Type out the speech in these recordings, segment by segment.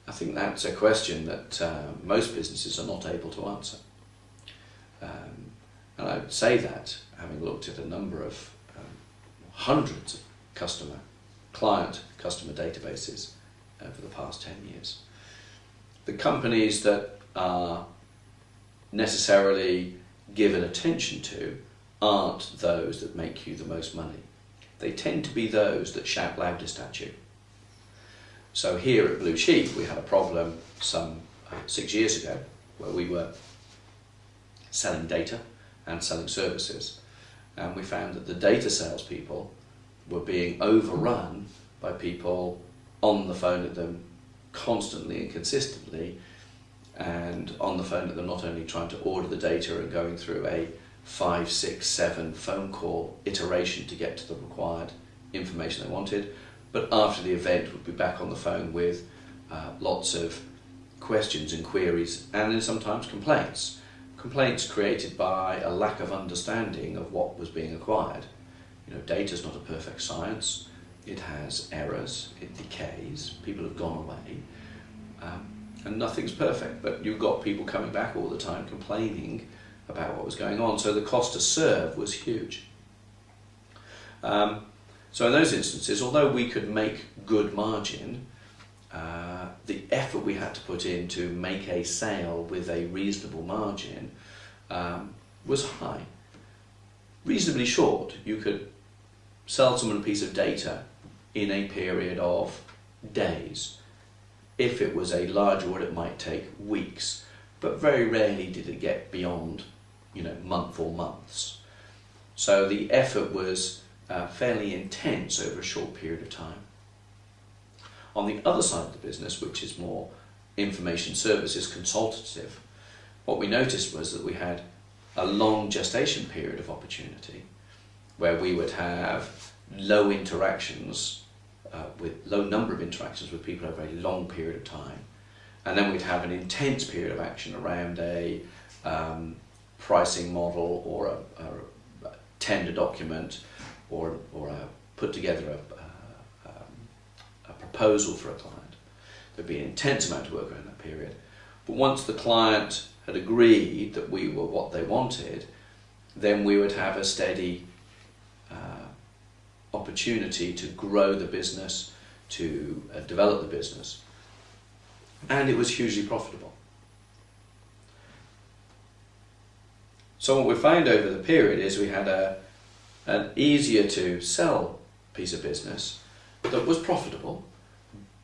I think that's a question that most businesses are not able to answer. And I would say that, having looked at a number of hundreds of client customer databases over the past 10 years. The companies that are necessarily given attention to aren't those that make you the most money. They tend to be those that shout loudest at you. So here at Blue Sheep, we had a problem some 6 years ago where we were selling data and selling services, and we found that the data salespeople were being overrun by people on the phone at them constantly and consistently, and on the phone at them not only trying to order the data and going through a 5, 6, 7 phone call iteration to get to the required information they wanted, but after the event would be back on the phone with lots of questions and queries, and then sometimes complaints. Complaints created by a lack of understanding of what was being acquired. You know, data's not a perfect science. It has errors, it decays, people have gone away, and nothing's perfect, but you've got people coming back all the time complaining about what was going on, so the cost to serve was huge. So in those instances, although we could make good margin, the effort we had to put in to make a sale with a reasonable margin was high. Reasonably short. You could sell someone a piece of data in a period of days. If it was a large order, it might take weeks, but very rarely did it get beyond, month or months. So the effort was fairly intense over a short period of time. On the other side of the business, which is more information services consultative, what we noticed was that we had a long gestation period of opportunity where we would have low number of interactions with people over a long period of time, and then we'd have an intense period of action around a pricing model or a tender document or put together a proposal for a client. There'd be an intense amount of work around that period. But once the client had agreed that we were what they wanted, then we would have a steady opportunity to grow the business, to develop the business. And it was hugely profitable. So what we found over the period is we had an easier to sell piece of business that was profitable,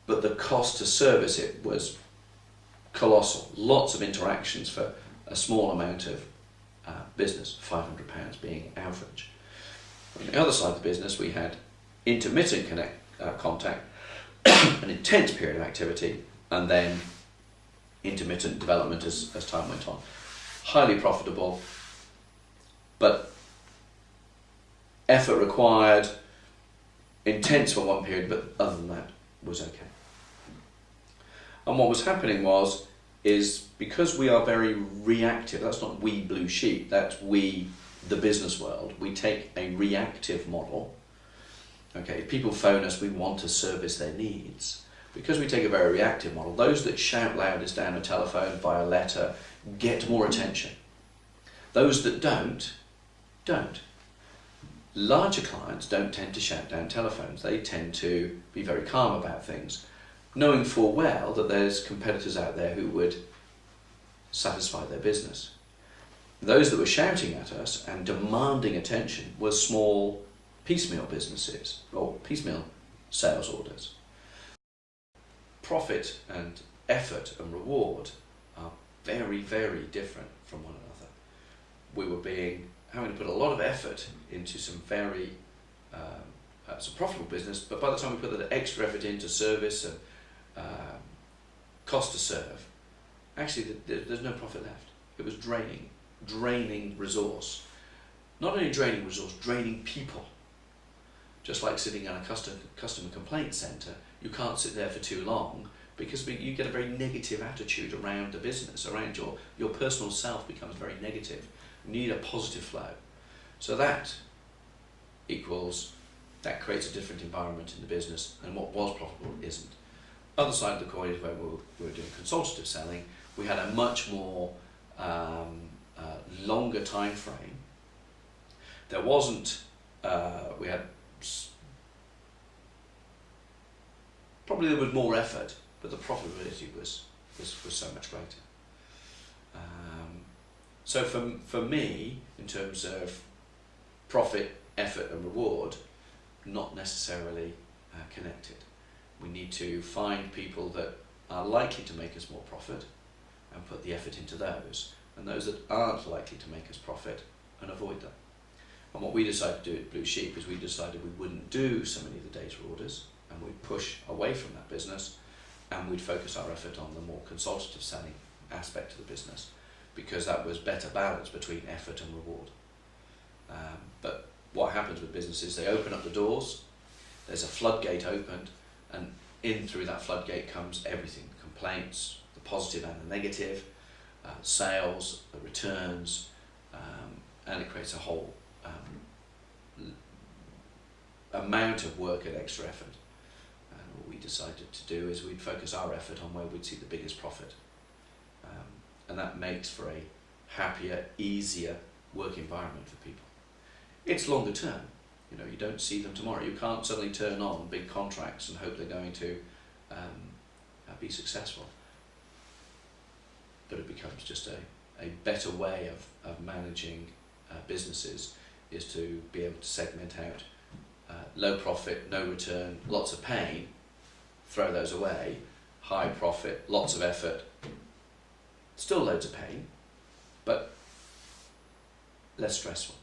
but the cost to service it was colossal. Lots of interactions for a small amount of business, £500 being average. On the other side of the business, we had intermittent contact, an intense period of activity, and then intermittent development as time went on. Highly profitable, but effort required, intense for one period, but other than that, was okay. And what was happening is because we are very reactive, that's not we Blue Sheep, that's we, the business world, we take a reactive model. Okay, if people phone us, we want to service their needs. Because we take a very reactive model, those that shout loudest down a telephone via letter get more attention. Those that don't. Larger clients don't tend to shout down telephones. They tend to be very calm about things, knowing full well that there's competitors out there who would satisfy their business. Those that were shouting at us and demanding attention were small piecemeal businesses or piecemeal sales orders. Profit and effort and reward are very, very different from one another. We were having to put a lot of effort into some very some profitable business, but by the time we put that extra effort into service and cost to serve, actually there's no profit left. It was draining resource. Not only draining resource, draining people. Just like sitting in a customer complaint centre, you can't sit there for too long because you get a very negative attitude around the business, around your personal self becomes very negative. You need a positive flow. So that creates a different environment in the business, and what was profitable isn't. other side of the coin is where we were doing consultative selling. We had a much more longer time frame. There wasn't, we had, probably there was more effort, but the profitability was so much greater. So for me, in terms of profit, effort and reward, not necessarily connected. We need to find people that are likely to make us more profit and put the effort into those, and those that aren't likely to make us profit, and avoid them. And what we decided to do at Blue Sheep is we decided we wouldn't do so many of the data orders, and we'd push away from that business, and we'd focus our effort on the more consultative selling aspect of the business, because that was better balance between effort and reward. But what happens with businesses, they open up the doors, there's a floodgate opened, and in through that floodgate comes everything: complaints, the positive and the negative, sales, the returns, and it creates a whole amount of work and extra effort. And what we decided to do is we'd focus our effort on where we'd see the biggest profit. And that makes for a happier, easier work environment for people. It's longer term. You know, you don't see them tomorrow. You can't suddenly turn on big contracts and hope they're going to be successful. But it becomes just a better way of managing businesses, is to be able to segment out low profit, no return, lots of pain, throw those away, high profit, lots of effort, still loads of pain, but less stressful.